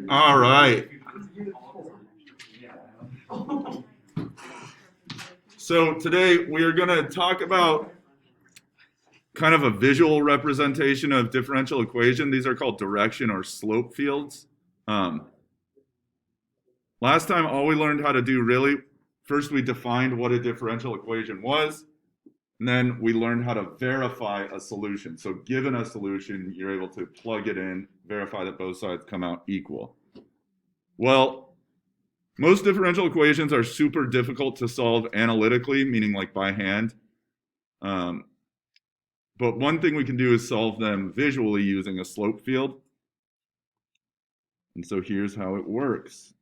All right. So today we are going to talk about kind of a visual representation of differential equation. These are called direction or slope fields. Last time, all we learned how to do really, first we defined what a differential equation was, and then we learned how to verify a solution. So given a solution, you're able to plug it in, verify that both sides come out equal. Well, most differential equations are super difficult to solve analytically, meaning like by hand. But one thing we can do is solve them visually using a slope field. And so here's how it works.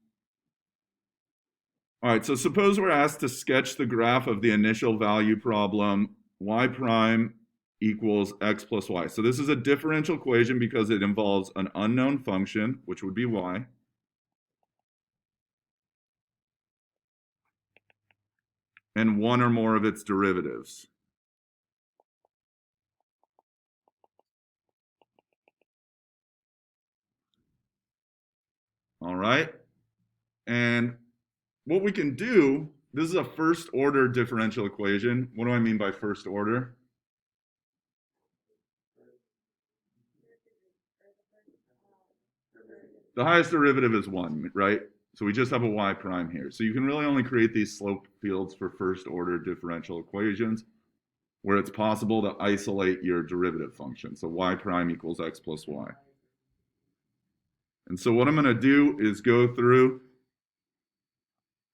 All right, so suppose we're asked to sketch the graph of the initial value problem, y prime equals x plus y. So this is a differential equation because it involves an unknown function, which would be y, and one or more of its derivatives. All right, and what we can do, this is a first order differential equation. What do I mean by first order? The highest derivative is 1, right? So we just have a y prime here. So you can really only create these slope fields for first order differential equations where it's possible to isolate your derivative function. So y prime equals x plus y. And so what I'm going to do is go through,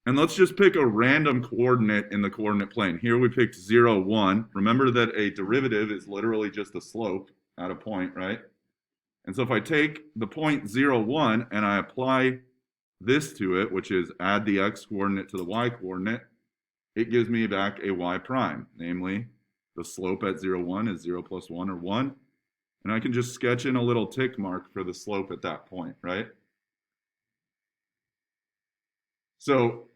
and let's just pick a random coordinate in the coordinate plane. Here we picked 0, 1. Remember that a derivative is literally just a slope at a point, right? And so if I take the point 0, 1 and I apply this to it, which is add the x coordinate to the y coordinate, it gives me back a y prime. Namely, the slope at 0, 1 is 0 plus 1 or 1. And I can just sketch in a little tick mark for the slope at that point, right? So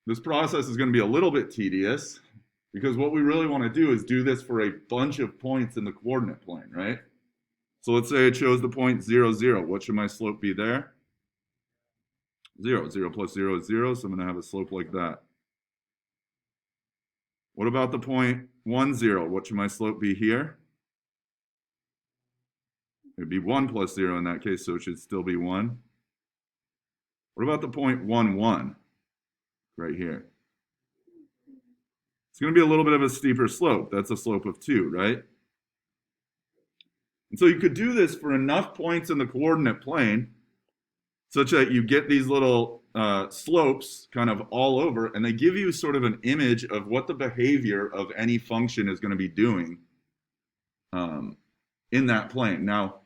this process is going to be a little bit tedious because what we really want to do is do this for a bunch of points in the coordinate plane, right? So let's say it shows the point 0, 0. What should my slope be there? 0. 0 plus 0 is 0, so I'm going to have a slope like that. What about the point 1, 0? What should my slope be here? It would be 1 plus 0 in that case, so it should still be 1. What about the point 1, 1? Right here. It's going to be a little bit of a steeper slope. That's a slope of 2, right? And so you could do this for enough points in the coordinate plane such that you get these little slopes kind of all over, and they give you sort of an image of what the behavior of any function is going to be doing in that plane. Now,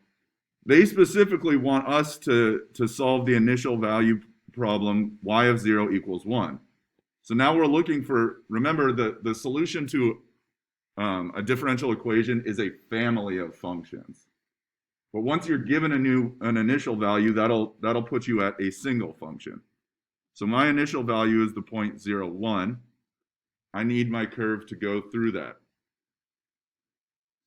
they specifically want us to solve the initial value problem, y of 0 equals 1. So now we're looking for, remember, the solution to a differential equation is a family of functions. But once you're given an initial value, that'll put you at a single function. So my initial value is the point 0, 1. I need my curve to go through that.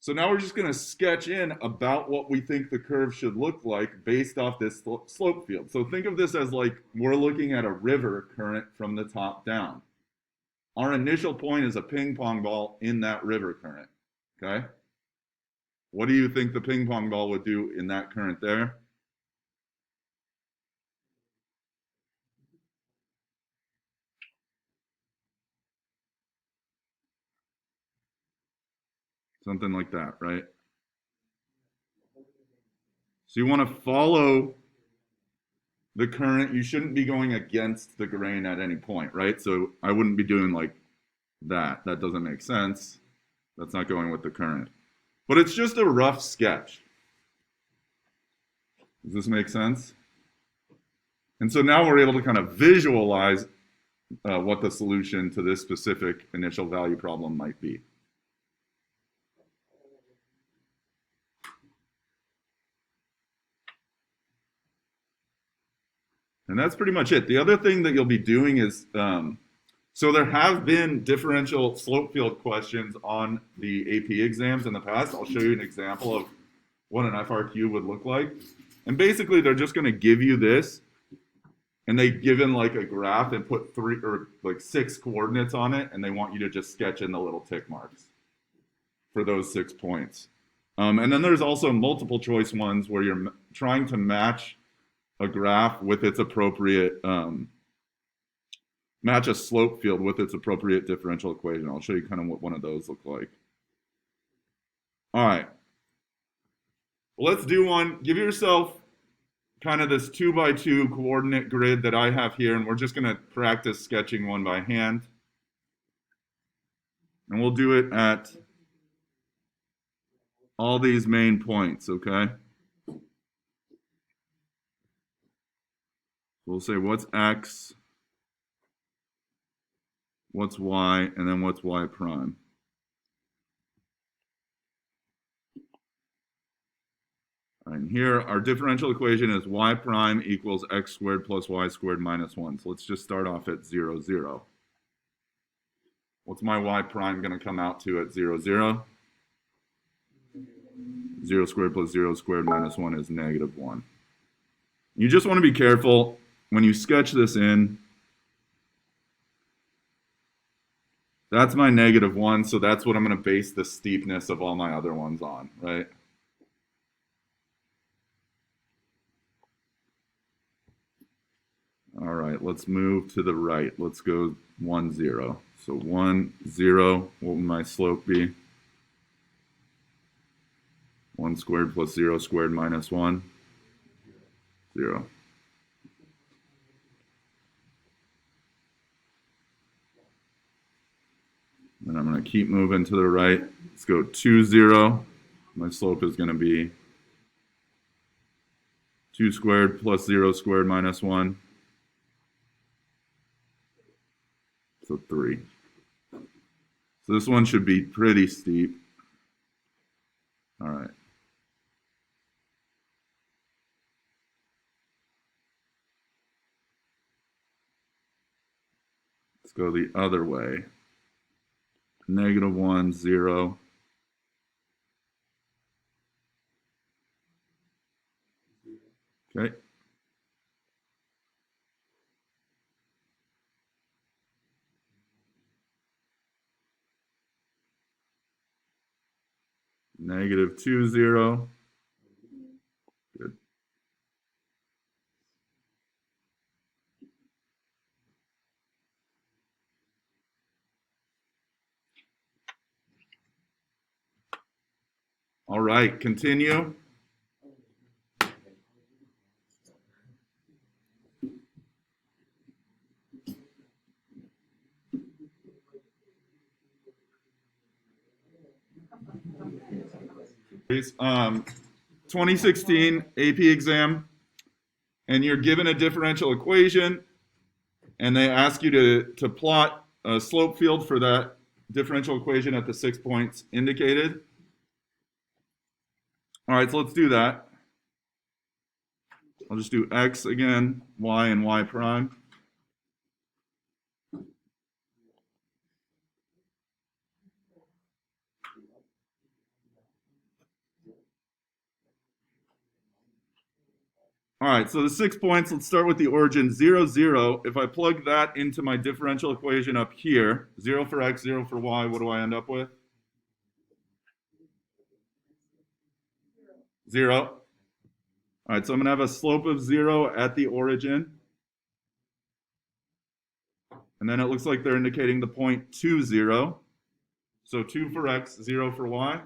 So now we're just going to sketch in about what we think the curve should look like based off this slope field. So think of this as like we're looking at a river current from the top down. Our initial point is a ping pong ball in that river current, okay? What do you think the ping pong ball would do in that current there? Something like that, right? So you want to follow the current. You shouldn't be going against the grain at any point, right? So I wouldn't be doing like that. That doesn't make sense. That's not going with the current. But it's just a rough sketch. Does this make sense? And so now we're able to kind of visualize what the solution to this specific initial value problem might be. And that's pretty much it. The other thing that you'll be doing is, so there have been differential slope field questions on the AP exams in the past. I'll show you an example of what an FRQ would look like. And basically, they're just going to give you this, and they've given like a graph and put 3 or like 6 coordinates on it, and they want you to just sketch in the little tick marks for those 6 points. And then there's also multiple choice ones where you're trying to match a graph with its appropriate, match a slope field with its appropriate differential equation. I'll show you kind of what one of those look like. All right. Let's do one. Give yourself kind of this 2x2 coordinate grid that I have here, and we're just going to practice sketching one by hand. And we'll do it at all these main points, okay? We'll say what's x, what's y, and then what's y prime. All right, and here our differential equation is y prime equals x squared plus y squared minus 1. So let's just start off at 0, 0. What's my y prime going to come out to at 0, 0? 0 squared plus 0 squared minus 1 is negative 1. You just want to be careful when you sketch this in. That's my negative 1, so that's what I'm going to base the steepness of all my other ones on, right? All right, let's move to the right. Let's go 1, 0. So 1, 0, what would my slope be? 1 squared plus 0 squared minus 1, 0. And I'm going to keep moving to the right. Let's go 2, 0. My slope is going to be 2 squared plus 0 squared minus 1. So 3. So this one should be pretty steep. All right. Let's go the other way. Negative 1, 0. Okay. Negative 2, 0. Good. All right, continue. Please, 2016 AP exam, and you're given a differential equation, and they ask you to plot a slope field for that differential equation at the 6 points indicated. All right, so let's do that. I'll just do x again, y, and y prime. All right, so the 6 points, let's start with the origin 0, 0. If I plug that into my differential equation up here, 0 for x, 0 for y, what do I end up with? 0. All right, so I'm going to have a slope of 0 at the origin. And then it looks like they're indicating the point 2, 0. So 2 for x, 0 for y.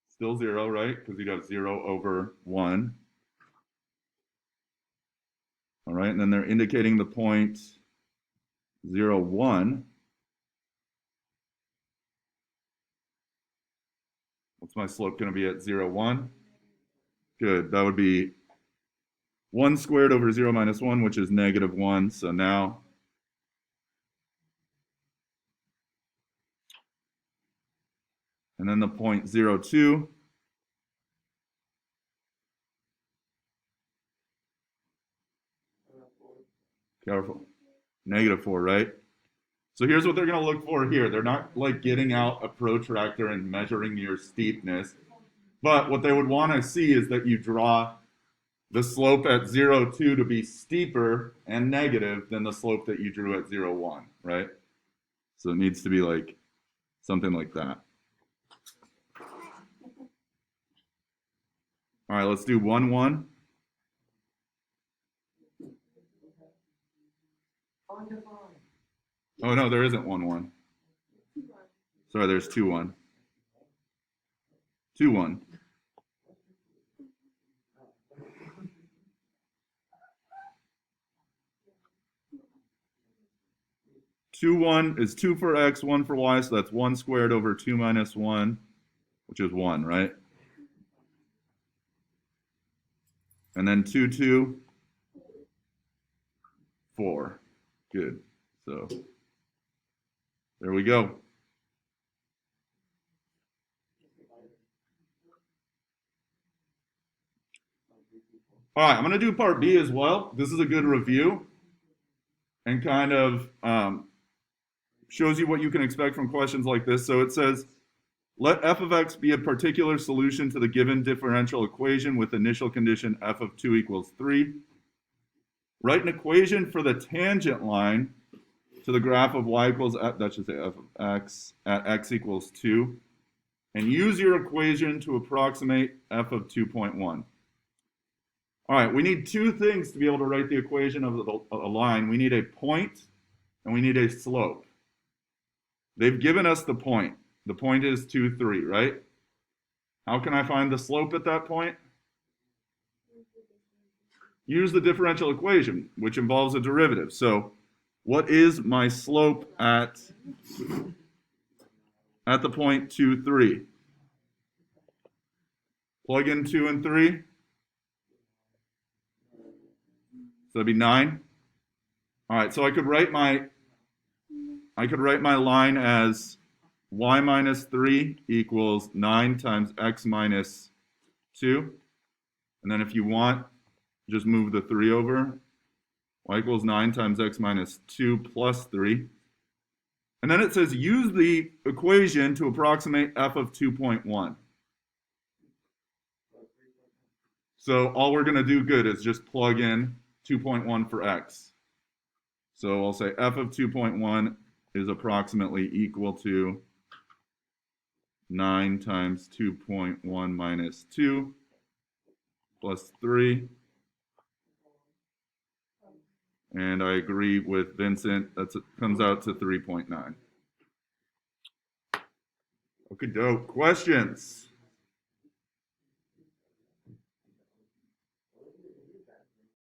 Still 0, right? Because you'd have 0 over 1. All right, and then they're indicating the point 0, 1. What's my slope going to be at 0, 1? Good, that would be 1 squared over 0 minus 1, which is negative 1. So now and then the point 0, 2. Careful. Negative 4, right? So here's what they're going to look for here. They're not like getting out a protractor and measuring your steepness. But what they would want to see is that you draw the slope at 0, 2 to be steeper and negative than the slope that you drew at 0, 1, right? So it needs to be like something like that. All right, let's do 1, 1. Oh, no, there isn't 1, 1. Sorry, there's 2, 1. 2, 1. 2, 1 is 2 for x, 1 for y, so that's 1 squared over 2 minus 1, which is 1, right? And then 2, 2, 4. Good. So there we go. All right, I'm going to do part B as well. This is a good review and kind of shows you what you can expect from questions like this. So it says, let f of x be a particular solution to the given differential equation with initial condition f of 2 equals 3. Write an equation for the tangent line to the graph of y equals, that should say f of x, at x equals 2. And use your equation to approximate f of 2.1. All right, we need two things to be able to write the equation of a line. We need a point and we need a slope. They've given us the point. The point is 2, 3, right? How can I find the slope at that point? Use the differential equation, which involves a derivative. So what is my slope at the point 2, 3? Plug in 2 and 3. So that'd be 9. All right, so I could write my line as y minus 3 equals 9 times x minus 2. And then if you want, just move the 3 over. Y equals 9 times x minus 2 plus 3. And then it says use the equation to approximate f of 2.1. So all we're going to do good is just plug in 2.1 for x. So I'll say f of 2.1 is approximately equal to 9 times 2.1 minus 2 plus 3. And I agree with Vincent, that comes out to 3.9. Okay, dope. Questions?